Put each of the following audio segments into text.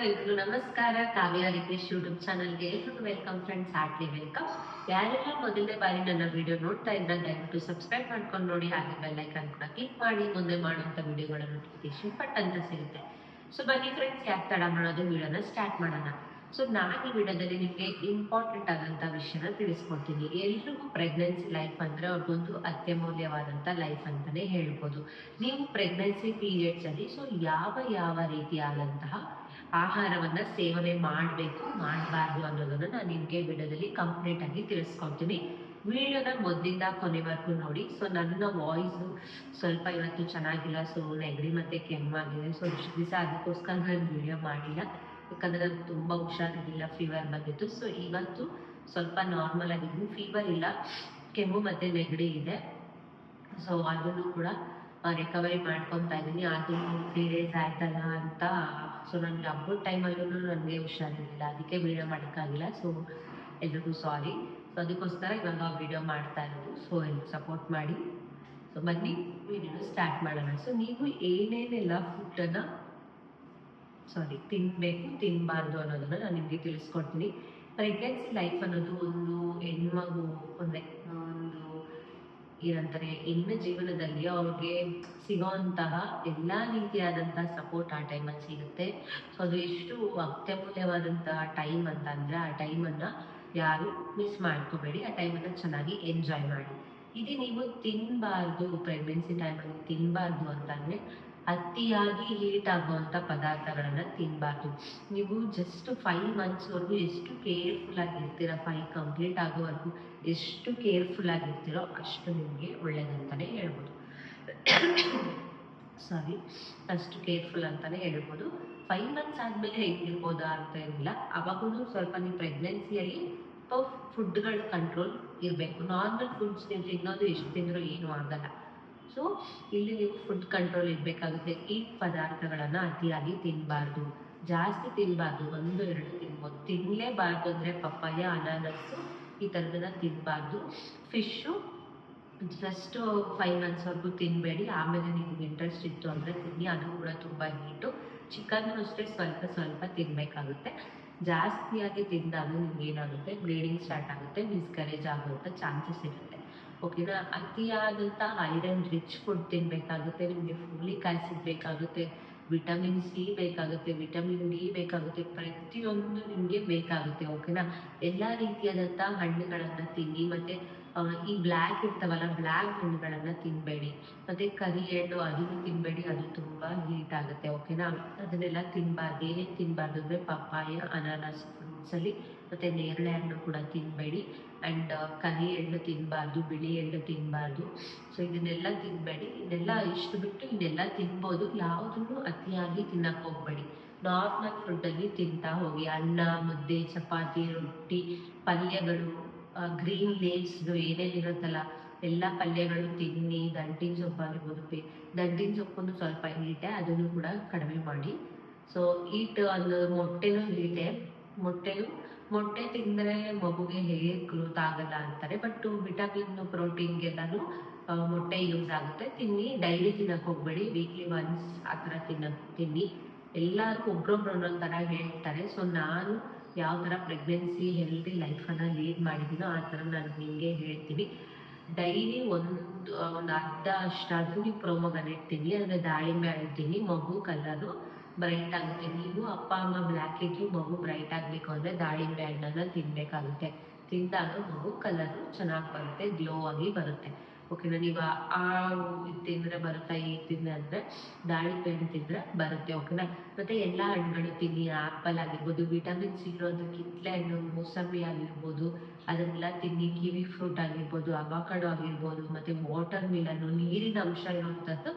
ಎಲ್ರಿಗೂ ನಮಸ್ಕಾರ. ಕಾವ್ಯ request YouTube ಚಾನಲ್ಗೆ ಎಲ್ರಿಗೂ ವೆಲ್ಕಮ್ ಫ್ರೆಂಡ್ಸ್, ಹಾರ್ಟ್ಲಿ ವೆಲ್ಕಮ್. ಯಾರೆಲ್ಲ ಮೊದಲನೇ ಬಾರಿ ನನ್ನ ವಿಡಿಯೋ ನೋಡ್ತಾ ಇದ್ರೆ ದಯವಿಟ್ಟು ಸಬ್ಸ್ಕ್ರೈಬ್ ಮಾಡ್ಕೊಂಡು ನೋಡಿ, ಹಾಗೆ ಬೆಲ್ ಐಕಾನ್ ಕೂಡ ಕ್ಲಿಕ್ ಮಾಡಿ ಮುಂದೆ ಮಾಡುವಂಥ ವಿಡಿಯೋಗಳ ನೋಟಿಫಿಕೇಶನ್ ಪಟ್ ಅಂತ ಸಿಗುತ್ತೆ. ಸೊ ಬನ್ನಿ ಫ್ರೆಂಡ್ಸ್, ಯಾಕೆ ತಡ ಮಾಡೋದು, ವಿಡಿಯೋನ ಸ್ಟಾರ್ಟ್ ಮಾಡೋಣ. ಸೊ ನಾನು ಈ ವಿಡಿಯೋದಲ್ಲಿ ನಿಮಗೆ ಇಂಪಾರ್ಟೆಂಟ್ ಆದಂಥ ವಿಷಯನ ತಿಳಿಸ್ಕೊಡ್ತೀನಿ. ಎಲ್ರಿಗೂ ಪ್ರೆಗ್ನೆನ್ಸಿ ಲೈಫ್ ಅಂದರೆ ಅವ್ರಿಗೊಂದು ಅತ್ಯಮೂಲ್ಯವಾದಂಥ ಲೈಫ್ ಅಂತಲೇ ಹೇಳ್ಬೋದು. ನೀವು ಪ್ರೆಗ್ನೆನ್ಸಿ ಪೀರಿಯಡ್ಸಲ್ಲಿ ಸೊ ಯಾವ ರೀತಿಯಾದಂತಹ ಆಹಾರವನ್ನು ಸೇವನೆ ಮಾಡಬೇಕು ಮಾಡಬಾರ್ದು ಅನ್ನೋದನ್ನು ನಾನು ನಿಮಗೆ ವಿಡಿಯೋದಲ್ಲಿ ಕಂಪ್ಲೀಟಾಗಿ ತಿಳಿಸ್ಕೊಡ್ತೀನಿ. ವಿಡಿಯೋನ ಮೊದಲಿಂದ ಕೊನೆವರೆಗೂ ನೋಡಿ. ಸೊ ನನ್ನ ವಾಯ್ಸು ಸ್ವಲ್ಪ ಇವತ್ತು ಚೆನ್ನಾಗಿಲ್ಲ, ಸೊ ನೆಗಡಿ ಮತ್ತು ಕೆಮ್ಮಾಗಿದೆ. ಸೊ ಇಷ್ಟು ದಿವಸ ಅದಕ್ಕೋಸ್ಕರ ನಾನು ವಿಡಿಯೋ ಮಾಡಿಲ್ಲ, ಯಾಕಂದರೆ ನನಗೆ ತುಂಬ ಹುಷಾರಿರಲಿಲ್ಲ, ಫೀವರ್ ಬಂದಿತ್ತು. ಸೊ ಇವತ್ತು ಸ್ವಲ್ಪ ನಾರ್ಮಲ್ ಆಗಿದ್ದೀನಿ, ಫೀವರ್ ಇಲ್ಲ, ಕೆಮ್ಮು ಮತ್ತು ನೆಗಡಿ ಇದೆ. ಸೊ ಅದನ್ನು ಕೂಡ ರಿಕವರಿ ಮಾಡ್ಕೊತಾ ಇದ್ದೀನಿ. ಅದು 3 ಡೇಸ್ ಆಯ್ತಲ್ಲ ಅಂತ. ಸೊ ನನಗೆ ಹಬ್ಬದ ಟೈಮಲ್ಲೂ ನನಗೆ ಹುಷಾರಿರಲಿಲ್ಲ, ಅದಕ್ಕೆ ವೀಡಿಯೋ ಮಾಡೋಕ್ಕಾಗಿಲ್ಲ. ಸೊ ಎಲ್ರಿಗೂ ಸಾರಿ. ಸೊ ಅದಕ್ಕೋಸ್ಕರ ಇವಾಗ ವೀಡಿಯೋ ಮಾಡ್ತಾ ಇರೋದು. ಸೊ ಎಲ್ಲರೂ ಸಪೋರ್ಟ್ ಮಾಡಿ. ಸೊ ಬನ್ನಿ ವೀಡಿಯೋನ ಸ್ಟಾರ್ಟ್ ಮಾಡೋಣ. ಸೊ ನೀವು ಏನೇನೆಲ್ಲ ಫುಡ್ಡನ್ನು ತಿನ್ನಬೇಕು ತಿನ್ನಬಾರ್ದು ಅನ್ನೋದನ್ನು ನಾನು ನಿಮಗೆ ತಿಳಿಸ್ಕೊಡ್ತೀನಿ. ಪ್ರೆಗ್ನೆನ್ಸಿ ಲೈಫ್ ಅನ್ನೋದು ಒಂದು ಹೆಣ್ಮಗು ಅಂದರೆ ಒಂದು ಏನಂತಾರೆ, ಹೆಣ್ಣು ಜೀವನದಲ್ಲಿ ಅವ್ರಿಗೆ ಸಿಗೋವಂತಹ ಎಲ್ಲ ರೀತಿಯಾದಂಥ ಸಪೋರ್ಟ್ ಆ ಟೈಮಲ್ಲಿ ಸಿಗುತ್ತೆ. ಸೊ ಅದು ಎಷ್ಟು ಅತ್ಯಮೂಲ್ಯವಾದಂತಹ ಟೈಮ್ ಅಂತ ಅಂದರೆ, ಆ ಟೈಮನ್ನು ಯಾರು ಮಿಸ್ ಮಾಡ್ಕೋಬೇಡಿ, ಆ ಟೈಮನ್ನು ಚೆನ್ನಾಗಿ ಎಂಜಾಯ್ ಮಾಡಿ. ಇದು ನೀವು ತಿನ್ನಬಾರ್ದು, ಪ್ರೆಗ್ನೆನ್ಸಿ ಟೈಮಲ್ಲಿ ತಿನ್ನಬಾರ್ದು ಅಂತಂದರೆ ಅತಿಯಾಗಿ ಹೀಟ್ ಆಗುವಂಥ ಪದಾರ್ಥಗಳನ್ನು ತಿನ್ನಬಾರ್ದು. ನೀವು ಜಸ್ಟ್ 5 ಮಂತ್ಸ್ವರೆಗೂ ಎಷ್ಟು ಕೇರ್ಫುಲ್ ಆಗಿರ್ತೀರ, 5 ಕಂಪ್ಲೀಟ್ ಆಗೋವರೆಗೂ ಎಷ್ಟು ಕೇರ್ಫುಲ್ ಆಗಿರ್ತೀರೋ ಅಷ್ಟು ನಿಮಗೆ ಒಳ್ಳೇದಂತಲೇ ಹೇಳ್ಬೋದು. ಅಷ್ಟು ಕೇರ್ಫುಲ್ ಅಂತಲೇ ಹೇಳ್ಬೋದು. 5 ಮಂತ್ಸ್ ಆದಮೇಲೆ ಹೇಗಿರ್ಬೋದಾ ಅಂತ ಏನಿಲ್ಲ, ಅವಾಗೂ ಸ್ವಲ್ಪ ನೀವು ಪ್ರೆಗ್ನೆನ್ಸಿಯಲ್ಲಿ ಫುಡ್ಗಳು ಕಂಟ್ರೋಲ್ ಇರಬೇಕು. ನಾರ್ಮಲ್ ಫುಡ್ಸ್ ನೀವು ತಿನ್ನೋದು ಎಷ್ಟು ತಿಂದರೂ ಏನೂ ಆಗಲ್ಲ. ಸೊ ಇಲ್ಲಿ ನೀವು ಫುಡ್ ಕಂಟ್ರೋಲ್ ಇರಬೇಕಾಗುತ್ತೆ. ಈ ಪದಾರ್ಥಗಳನ್ನು ಅತಿಯಾಗಿ ತಿನ್ನಬಾರ್ದು, ಜಾಸ್ತಿ ತಿನ್ನಬಾರ್ದು, 1-2 ತಿನ್ಬೋದು. ತಿನ್ನಲೇಬಾರ್ದು ಅಂದರೆ ಪಪ್ಪಾಯ, ಅನಾನಸ್ಸು ಈ ಥರದನ್ನ ತಿನ್ನಬಾರ್ದು. ಫಿಶ್ಶು ಜಸ್ಟ್ 5 ಮಂತ್ಸ್ವರೆಗೂ ತಿನ್ನಬೇಡಿ, ಆಮೇಲೆ ನಿಮ್ಗೆ ಇಂಟ್ರೆಸ್ಟ್ ಇತ್ತು ಅಂದರೆ ತಿನ್ನಿ, ಅದು ಕೂಡ ತುಂಬ ಹೀಟು. ಚಿಕನ್ನು ಅಷ್ಟೇ ಸ್ವಲ್ಪ ತಿನ್ನಬೇಕಾಗುತ್ತೆ. ಜಾಸ್ತಿಯಾಗಿ ತಿಂದಾಗ ನಿಮ್ಗೆ ಏನಾಗುತ್ತೆ, ಬ್ಲೀಡಿಂಗ್ ಸ್ಟಾರ್ಟ್ ಆಗುತ್ತೆ, ಮಿಸ್ಕರೇಜ್ ಆಗುವಂಥ ಚಾನ್ಸಸ್ ಇರುತ್ತೆ. ಓಕೆನಾ. ಅತಿಯಾದಂಥ ಐರನ್ ರಿಚ್ ಫುಡ್ ತಿನ್ನಬೇಕಾಗುತ್ತೆ. ನಿಮಗೆ ಫೋಲಿಕ್ ಆ್ಯಸಿಡ್ ಬೇಕಾಗುತ್ತೆ, ವಿಟಮಿನ್ ಸಿ ಬೇಕಾಗುತ್ತೆ, ವಿಟಮಿನ್ ಡಿ ಬೇಕಾಗುತ್ತೆ, ಪ್ರತಿಯೊಂದು ನಿಮಗೆ ಬೇಕಾಗುತ್ತೆ. ಓಕೆನಾ. ಎಲ್ಲ ರೀತಿಯಾದಂಥ ಹಣ್ಣುಗಳನ್ನು ತಿನ್ನಿ. ಮತ್ತು ಈ ಬ್ಲ್ಯಾಕ್ ಇರ್ತಾವಲ್ಲ, ಬ್ಲ್ಯಾಕ್ ಹಣ್ಣುಗಳನ್ನು ತಿನ್ನಬೇಡಿ. ಮತ್ತು ಕರಿ ಎಳ್ಳು ಅದನ್ನು ತಿನ್ನಬೇಡಿ, ಅದು ತುಂಬ ಹೀಟ್ ಆಗುತ್ತೆ. ಓಕೆನಾ. ಅದನ್ನೆಲ್ಲ ತಿನ್ನಬಾರ್ದು. ಏನೇನು ತಿನ್ನಬಾರ್ದು ಅಂದರೆ ಪಪ್ಪಾಯ, ಅನಾನಸ್ ಫ್ರೂಟ್ಸಲ್ಲಿ, ಮತ್ತು ನೇರಳೆ ಹಣ್ಣು ಕೂಡ ತಿನ್ನಬೇಡಿ. ಆ್ಯಂಡ್ ಕರಿ ಎಳ್ಳು ತಿನ್ನಬಾರ್ದು, ಬಿಳಿ ಎಳ್ಳು ತಿನ್ನಬಾರ್ದು. ಸೊ ಇದನ್ನೆಲ್ಲ ತಿನ್ನಬೇಡಿ. ಇದೆಲ್ಲ ಇಷ್ಟು ಬಿಟ್ಟು ಇನ್ನೆಲ್ಲ ತಿನ್ಬೋದು, ಯಾವುದನ್ನು ಅತಿಯಾಗಿ ತಿನ್ನಕ್ಕೆ ಹೋಗಬೇಡಿ. ನಾರ್ಮಲ್ ಫುಡ್ಡಲ್ಲಿ ತಿಂತಾ ಹೋಗಿ. ಅನ್ನ, ಮುದ್ದೆ, ಚಪಾತಿ, ರೊಟ್ಟಿ, ಪಲ್ಯಗಳು, ಗ್ರೀನ್ ಲೀವ್ಸ್ದು ಏನೇನಿರುತ್ತಲ್ಲ ಎಲ್ಲ ಪಲ್ಯಗಳು ತಿನ್ನಿ. ದಂಟಿನ ಸೊಪ್ಪು ಆಗಿರ್ಬೋದು, ದಂಟಿನ ಸೊಪ್ಪನ್ನು ಸ್ವಲ್ಪ ಹೀಟೆ, ಅದನ್ನು ಕೂಡ ಕಡಿಮೆ ಮಾಡಿ. ಸೊ ಹೀಟ್ ಒಂದು ಮೊಟ್ಟೆನೂ ಹೀಟೆ. ಮೊಟ್ಟೆ ತಿಂದರೆ ಮಗುಗೆ ಹೇರ್ ಗ್ರೋತ್ ಆಗಲ್ಲ ಅಂತಾರೆ, ಬಟ್ ವಿಟಮಿನ್ ಪ್ರೋಟೀನ್ಗೆಲ್ಲನೂ ಮೊಟ್ಟೆ ಯೂಸ್ ಆಗುತ್ತೆ. ತಿನ್ನಿ, ಡೈಲಿ ತಿನ್ನಕ್ಕೆ ಹೋಗಬೇಡಿ, ವೀಕ್ಲಿ ಒನ್ಸ್ ಆ ಥರ ತಿನ್ನಿ. ಎಲ್ಲರೂ ಒಬ್ರೊಬ್ರು ಒಂದೊಂದು ಥರ ಹೇಳ್ತಾರೆ. ಸೊ ನಾನು ಯಾವ ಥರ ಪ್ರೆಗ್ನೆನ್ಸಿ ಹೆಲ್ದಿ ಲೈಫನ್ನು ಲೀಡ್ ಮಾಡಿದ್ದೀನೋ ಆ ಥರ ನಾನು ನಿಮಗೆ ಹೇಳ್ತೀನಿ. ಡೈಲಿ ಒಂದು ಅರ್ಧ ಅಷ್ಟಾದರೂ ನೀವು ಪ್ರೊಮೊಗ್ರಾನೇಟ್ ತಿನ್ನಿ, ಅಂದರೆ ದಾಳಿಂಬೆ ಹಣ್ಣು ತಿನ್ನಿ. ಮಗು ಕಲರು ಬ್ರೈಟ್ ಆಗುತ್ತೆ. ನೀವು ಅಪ್ಪ ಅಮ್ಮ ಬ್ಲ್ಯಾಕ್ ಇದ್ದು ಮಗು ಬ್ರೈಟ್ ಆಗಬೇಕು ಅಂದರೆ ದಾಳಿಂಬೆ ಹಣ್ಣನ್ನು ತಿನ್ನಬೇಕಾಗುತ್ತೆ. ತಿಂದಾಗ ಮಗು ಕಲರು ಚೆನ್ನಾಗಿ ಬರುತ್ತೆ, ಗ್ಲೋ ಆಗಿ ಬರುತ್ತೆ. ಓಕೆನಾ. ನೀವು ಇದು ತಿಂದರೆ ಬರುತ್ತಾ, ಈಗ ತಿಂದರೆ ಅಂದರೆ ದಾಳಿಂಬೆ ಹಣ್ಣು ತಿಂದರೆ ಬರುತ್ತೆ. ಓಕೆನಾ. ಮತ್ತು ಎಲ್ಲ ಹಣ್ಣುಗಳು ತಿನ್ನಿ. ಆ್ಯಪಲ್ ಆಗಿರ್ಬೋದು, ವಿಟಮಿನ್ ಸಿ ಇರೋದು ಕಿತ್ತಳೆ ಹಣ್ಣು, ಮೂಸಂಬಿ ಆಗಿರ್ಬೋದು, ಅದನ್ನೆಲ್ಲ ತಿನ್ನಿ. ಕಿವಿ ಫ್ರೂಟ್ ಆಗಿರ್ಬೋದು, ಅವಕಾಡೋ ಆಗಿರ್ಬೋದು, ಮತ್ತು ವಾಟರ್ ಮಿಲನ್ನು, ನೀರಿನ ಅಂಶ ಇರುವಂಥದ್ದು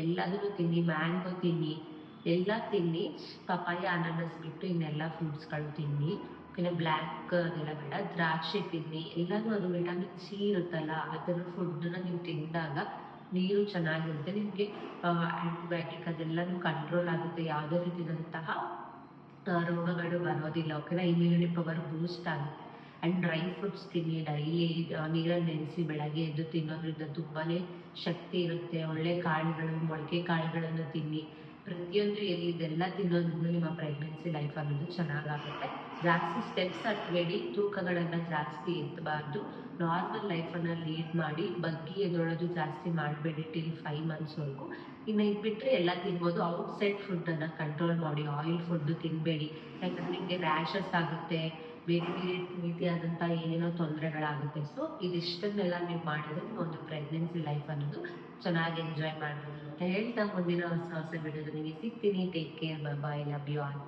ಎಲ್ಲದನ್ನು ತಿನ್ನಿ. ಮ್ಯಾಂಗೋ ತಿನ್ನಿ, ಎಲ್ಲ ತಿನ್ನಿ. ಪಪ್ಪಾಯ, ಅನಾನಸ್ ಬಿಟ್ಟು ಇನ್ನೆಲ್ಲ ಫ್ರೂಟ್ಸ್ಗಳು ತಿನ್ನಿ. ಓಕೆನಾ. ಬ್ಲ್ಯಾಕ್ ಅದೆಲ್ಲ ಬೇಡ. ದ್ರಾಕ್ಷಿ ತಿನ್ನಿ. ಎಲ್ಲನೂ ಅದು ವಿಟಮಿನ್ ಸಿ ಇರುತ್ತಲ್ಲ, ಅದರ ಫುಡ್ಡನ್ನು ನೀವು ತಿಂದಾಗ ನೀರು ಚೆನ್ನಾಗಿರುತ್ತೆ, ನಿಮಗೆ ಆ್ಯಂಟಿಬಯೋಟಿಕ್ ಅದೆಲ್ಲನೂ ಕಂಟ್ರೋಲ್ ಆಗುತ್ತೆ, ಯಾವುದೇ ರೀತಿಯಾದಂತಹ ರೋಗಗಳು ಬರೋದಿಲ್ಲ. ಓಕೆನಾ. ಇಮ್ಯುನಿಟಿ ಪವರ್ ಬೂಸ್ಟ್ ಆಗುತ್ತೆ. ಆ್ಯಂಡ್ ಡ್ರೈ ಫ್ರೂಟ್ಸ್ ತಿನ್ನಿ. ಡೈಲಿ ನೀರಲ್ಲಿ ನೆನೆಸಿ ಬೆಳಗ್ಗೆ ಎದ್ದು ತಿನ್ನೋದ್ರಿಂದ ತುಂಬಾ ಶಕ್ತಿ ಇರುತ್ತೆ. ಒಳ್ಳೆ ಕಾಳುಗಳು, ಮೊಳಕೆ ಕಾಳುಗಳನ್ನು ತಿನ್ನಿ. ಪ್ರತಿಯೊಂದು ಎಲ್ಲಿ ಇದೆಲ್ಲ ತಿನ್ನೋದ್ರಿಂದ ನಿಮ್ಮ ಪ್ರೆಗ್ನೆನ್ಸಿ ಲೈಫ್ ಅನ್ನೋದು ಚೆನ್ನಾಗಾಗುತ್ತೆ. ಜಾಸ್ತಿ ಸ್ಟೆಪ್ಸ್ ಹತ್ತಬೇಡಿ, ತೂಕಗಳನ್ನು ಜಾಸ್ತಿ ಎತ್ತಬಾರ್ದು. ನಾರ್ಮಲ್ ಲೈಫನ್ನು ಲೀಡ್ ಮಾಡಿ, ಬಗ್ಗಿ ಎದ್ದೇಳೋದು ಜಾಸ್ತಿ ಮಾಡಬೇಡಿ ಟಿಲ್ 5 ಮಂತ್ಸ್ವರೆಗೂ. ಇನ್ನು ಇದು ಬಿಟ್ಟರೆ ಎಲ್ಲ ತಿನ್ಬೋದು. ಔಟ್ಸೈಡ್ ಫುಡ್ಡನ್ನು ಕಂಟ್ರೋಲ್ ಮಾಡಿ, ಆಯಿಲ್ ಫುಡ್ಡು ತಿನ್ನಬೇಡಿ. ಯಾಕಂದರೆ ನಿಮಗೆ ರ್ಯಾಷಸ್ ಆಗುತ್ತೆ, ಬೇರೆ ಬೇರೆ ರೀತಿಯಾದಂಥ ಏನೇನೋ ತೊಂದರೆಗಳಾಗುತ್ತೆ. ಸೊ ಇದಿಷ್ಟನ್ನೆಲ್ಲ ನೀವು ಮಾಡಿದ್ರೆ ಒಂದು ಪ್ರೆಗ್ನೆನ್ಸಿ ಲೈಫ್ ಅನ್ನೋದು ಚೆನ್ನಾಗಿ ಎಂಜಾಯ್ ಮಾಡ್ಬೋದು ಅಂತ ಹೇಳ್ತಾ ಮುಂದಿನ ಹೊಸ ಹೊಸ ವಿಡಿಯೋದಲ್ಲಿ ಸಿಗ್ತೀನಿ. Take care, bye, love you all.